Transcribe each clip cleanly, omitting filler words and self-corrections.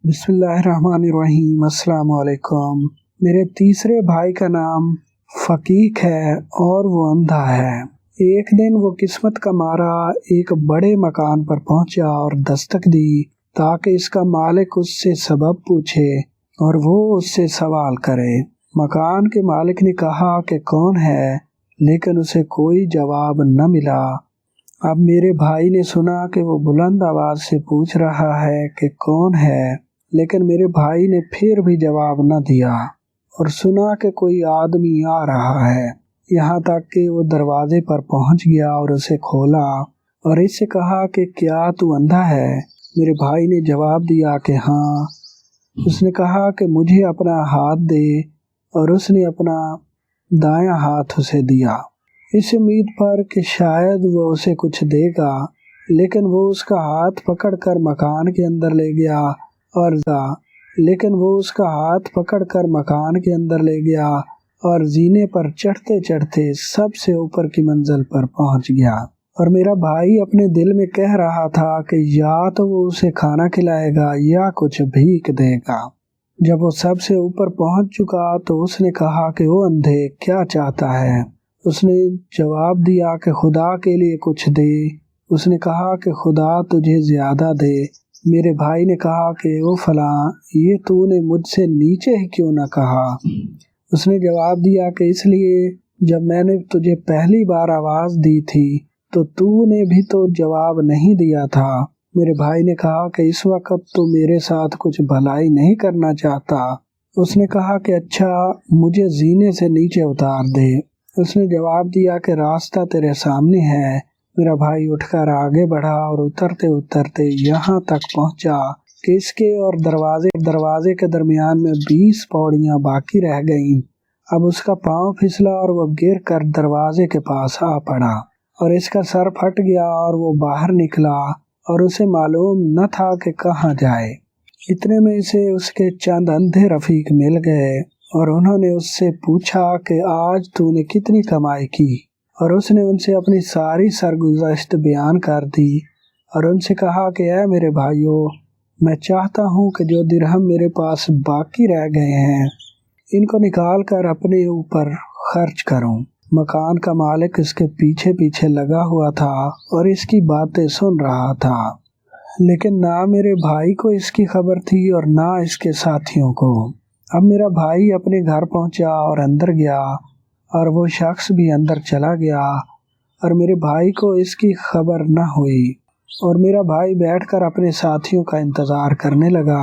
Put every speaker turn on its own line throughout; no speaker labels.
بسم اللہ الرحمن الرحیم۔ السلام علیکم۔ میرے تیسرے بھائی کا نام فقیق ہے اور وہ اندھا ہے۔ ایک دن وہ قسمت کا مارا ایک بڑے مکان پر پہنچا اور دستک دی تاکہ اس کا مالک اس سے سبب پوچھے اور وہ اس سے سوال کرے۔ مکان کے مالک نے کہا کہ کون ہے، لیکن اسے کوئی جواب نہ ملا۔ اب میرے بھائی نے سنا کہ وہ بلند آواز سے پوچھ رہا ہے کہ کون ہے، لیکن میرے بھائی نے پھر بھی جواب نہ دیا اور سنا کہ کوئی آدمی آ رہا ہے، یہاں تک کہ وہ دروازے پر پہنچ گیا اور اسے کھولا اور اس سے کہا کہ کیا تو اندھا ہے؟ میرے بھائی نے جواب دیا کہ ہاں۔ اس نے کہا کہ مجھے اپنا ہاتھ دے، اور اس نے اپنا دایاں ہاتھ اسے دیا، اس امید پر کہ شاید وہ اسے کچھ دے گا، لیکن وہ اس کا ہاتھ پکڑ کر مکان کے اندر لے گیا اور زینے پر چڑھتے چڑھتے سب سے اوپر کی منزل پر پہنچ گیا۔ اور میرا بھائی اپنے دل میں کہہ رہا تھا کہ یا تو وہ اسے کھانا کھلائے گا یا کچھ بھیک دے گا۔ جب وہ سب سے اوپر پہنچ چکا تو اس نے کہا کہ وہ اندھے کیا چاہتا ہے؟ اس نے جواب دیا کہ خدا کے لیے کچھ دے۔ اس نے کہا کہ خدا تجھے زیادہ دے۔ میرے بھائی نے کہا کہ او فلاں، یہ تو نے مجھ سے نیچے ہی کیوں نہ کہا؟ اس نے جواب دیا کہ اس لیے جب میں نے تجھے پہلی بار آواز دی تھی تو نے بھی تو جواب نہیں دیا تھا۔ میرے بھائی نے کہا کہ اس وقت تو میرے ساتھ کچھ بھلائی نہیں کرنا چاہتا۔ اس نے کہا کہ اچھا، مجھے زینے سے نیچے اتار دے۔ اس نے جواب دیا کہ راستہ تیرے سامنے ہے۔ میرا بھائی اٹھ کر آگے بڑھا اور اترتے اترتے یہاں تک پہنچا کہ اس کے اور دروازے کے درمیان میں 20 پوڑیاں باقی رہ گئیں۔ اب اس کا پاؤں پھسلا اور وہ گر کر دروازے کے پاس آ پڑا اور اس کا سر پھٹ گیا اور وہ باہر نکلا اور اسے معلوم نہ تھا کہ کہاں جائے۔ اتنے میں اسے اس کے چند اندھے رفیق مل گئے اور انہوں نے اس سے پوچھا کہ آج تو نے کتنی کمائی کی؟ اور اس نے ان سے اپنی ساری سرگزشت بیان کر دی اور ان سے کہا کہ اے میرے بھائیو، میں چاہتا ہوں کہ جو درہم میرے پاس باقی رہ گئے ہیں ان کو نکال کر اپنے اوپر خرچ کروں۔ مکان کا مالک اس کے پیچھے پیچھے لگا ہوا تھا اور اس کی باتیں سن رہا تھا، لیکن نہ میرے بھائی کو اس کی خبر تھی اور نہ اس کے ساتھیوں کو۔ اب میرا بھائی اپنے گھر پہنچا اور اندر گیا اور وہ شخص بھی اندر چلا گیا اور میرے بھائی کو اس کی خبر نہ ہوئی، اور میرا بھائی بیٹھ کر اپنے ساتھیوں کا انتظار کرنے لگا۔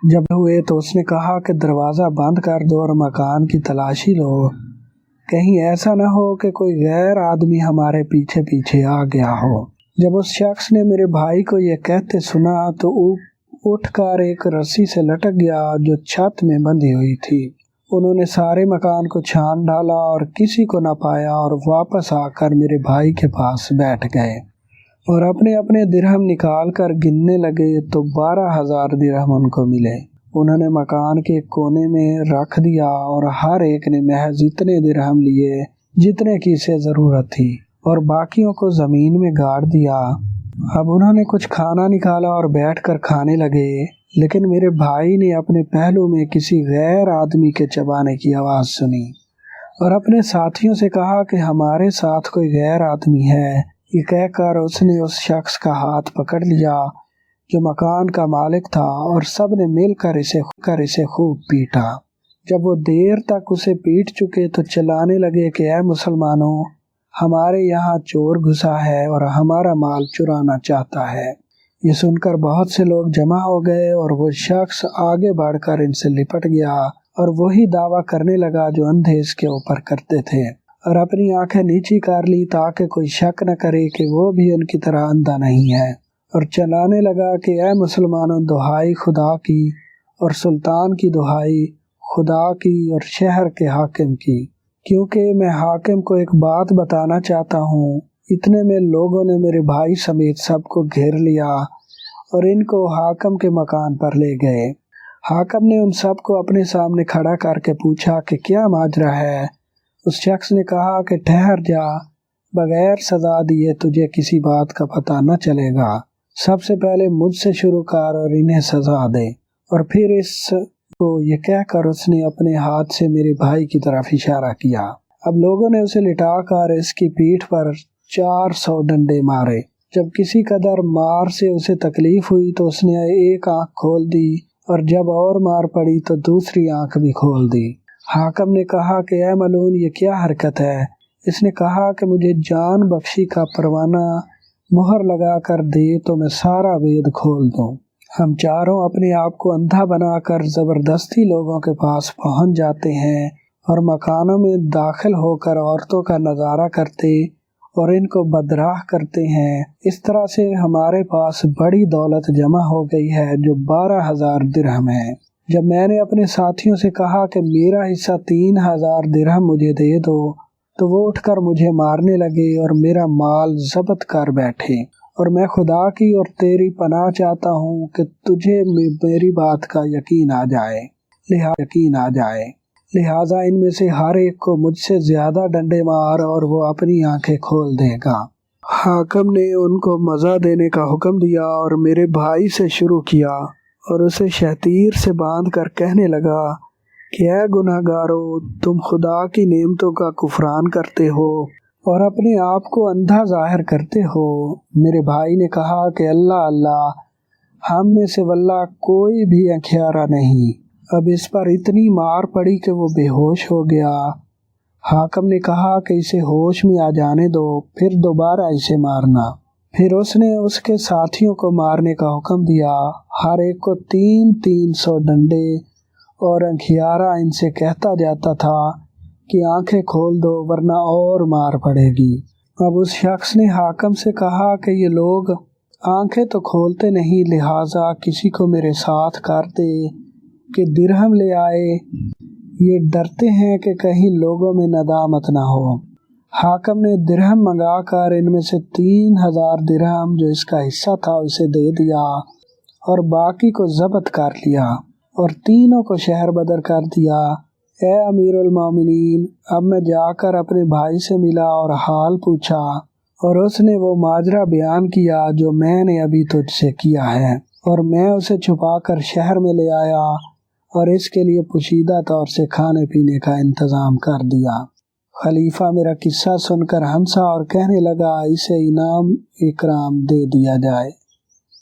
جب ہوئے تو اس نے کہا کہ دروازہ بند کر دو اور مکان کی تلاشی لو، کہیں ایسا نہ ہو کہ کوئی غیر آدمی ہمارے پیچھے پیچھے آ گیا ہو۔ جب اس شخص نے میرے بھائی کو یہ کہتے سنا تو اٹھ کر ایک رسی سے لٹک گیا جو چھت میں بندھی ہوئی تھی۔ انہوں نے سارے مکان کو چھان ڈالا اور کسی کو نہ پایا اور واپس آ کر میرے بھائی کے پاس بیٹھ گئے اور اپنے اپنے درہم نکال کر گننے لگے تو 12,000 درہم ان کو ملے۔ انہوں نے مکان کے کونے میں رکھ دیا اور ہر ایک نے محض اتنے درہم لیے جتنے کی اسے ضرورت تھی اور باقیوں کو زمین میں گاڑ دیا۔ اب انہوں نے کچھ کھانا نکالا اور بیٹھ کر کھانے لگے، لیکن میرے بھائی نے اپنے پہلو میں کسی غیر آدمی کے چبانے کی آواز سنی اور اپنے ساتھیوں سے کہا کہ ہمارے ساتھ کوئی غیر آدمی ہے۔ یہ کہہ کر اس نے اس شخص کا ہاتھ پکڑ لیا جو مکان کا مالک تھا اور سب نے مل کر اسے خوب پیٹا۔ جب وہ دیر تک اسے پیٹ چکے تو چلانے لگے کہ اے مسلمانوں، ہمارے یہاں چور گھسا ہے اور ہمارا مال چرانا چاہتا ہے۔ یہ سن کر بہت سے لوگ جمع ہو گئے اور وہ شخص آگے بڑھ کر ان سے لپٹ گیا اور وہی دعویٰ کرنے لگا جو اندھے اس کے اوپر کرتے تھے، اور اپنی آنکھیں نیچی کر لی تاکہ کوئی شک نہ کرے کہ وہ بھی ان کی طرح اندھا نہیں ہے، اور چلانے لگا کہ اے مسلمانوں، دہائی خدا کی اور سلطان کی دہائی خدا کی اور شہر کے حاکم کی، کیونکہ میں حاکم کو ایک بات بتانا چاہتا ہوں۔ اتنے میں لوگوں نے میرے بھائی سمیت سب کو گھیر لیا اور ان کو حاکم کے مکان پر لے گئے۔ حاکم نے ان سب کو اپنے سامنے کھڑا کر کے پوچھا کہ کیا ماجرا ہے؟ اس شخص نے کہا کہ ٹھہر جا، بغیر سزا دیے تجھے کسی بات کا پتہ نہ چلے گا۔ سب سے پہلے مجھ سے شروع کر اور انہیں سزا دے۔ اور پھر اس کو یہ کہہ کر اس نے اپنے ہاتھ سے میرے بھائی کی طرف اشارہ کیا۔ اب لوگوں نے اسے لٹا کر اس کی پیٹھ پر 400 ڈنڈے مارے۔ جب کسی قدر مار سے اسے تکلیف ہوئی تو اس نے ایک آنکھ کھول دی، اور جب اور مار پڑی تو دوسری آنکھ بھی کھول دی۔ حاکم نے کہا کہ اے ملعون، یہ کیا حرکت ہے؟ اس نے کہا کہ مجھے جان بخشی کا پروانہ مہر لگا کر دے تو میں سارا وید کھول دوں۔ ہم چاروں اپنے آپ کو اندھا بنا کر زبردستی لوگوں کے پاس پہنچ جاتے ہیں اور مکانوں میں داخل ہو کر عورتوں کا نظارہ کرتے اور ان کو بدراہ کرتے ہیں۔ اس طرح سے ہمارے پاس بڑی دولت جمع ہو گئی ہے جو 12,000 درہم ہے۔ جب میں نے اپنے ساتھیوں سے کہا کہ میرا حصہ 3,000 درہم مجھے دے دو تو وہ اٹھ کر مجھے مارنے لگے اور میرا مال ضبط کر بیٹھے، اور میں خدا کی اور تیری پناہ چاہتا ہوں کہ تجھے میری بات کا یقین آ جائے، لہٰذا ان میں سے ہر ایک کو مجھ سے زیادہ ڈنڈے مار اور وہ اپنی آنکھیں کھول دے گا۔ حاکم نے ان کو مزہ دینے کا حکم دیا اور میرے بھائی سے شروع کیا اور اسے شہتیر سے باندھ کر کہنے لگا کہ اے گناہ گارو، تم خدا کی نعمتوں کا کفران کرتے ہو اور اپنے آپ کو اندھا ظاہر کرتے ہو۔ میرے بھائی نے کہا کہ اللہ، ہم میں سے واللہ کوئی بھی انکھیارا نہیں۔ اب اس پر اتنی مار پڑی کہ وہ بے ہوش ہو گیا۔ حاکم نے کہا کہ اسے ہوش میں آ جانے دو، پھر دوبارہ اسے مارنا۔ پھر اس نے اس کے ساتھیوں کو مارنے کا حکم دیا، ہر ایک کو 300 ڈنڈے، اور انکھیارا ان سے کہتا جاتا تھا کہ آنکھیں کھول دو ورنہ اور مار پڑے گی۔ اب اس شخص نے حاکم سے کہا کہ یہ لوگ آنکھیں تو کھولتے نہیں، لہٰذا کسی کو میرے ساتھ کر دے کہ درہم لے آئے، یہ ڈرتے ہیں کہ کہیں لوگوں میں ندامت نہ ہو۔ حاکم نے درہم منگا کر ان میں سے 3,000 درہم جو اس کا حصہ تھا اسے دے دیا اور باقی کو ضبط کر لیا اور تینوں کو شہر بدر کر دیا۔ اے امیر المومنین، اب میں جا کر اپنے بھائی سے ملا اور حال پوچھا، اور اس نے وہ ماجرا بیان کیا جو میں نے ابھی تجھ سے کیا ہے، اور میں اسے چھپا کر شہر میں لے آیا اور اس کے لیے پوشیدہ طور سے کھانے پینے کا انتظام کر دیا۔ خلیفہ میرا قصہ سن کر ہنسا اور کہنے لگا اسے انعام اکرام دے دیا جائے۔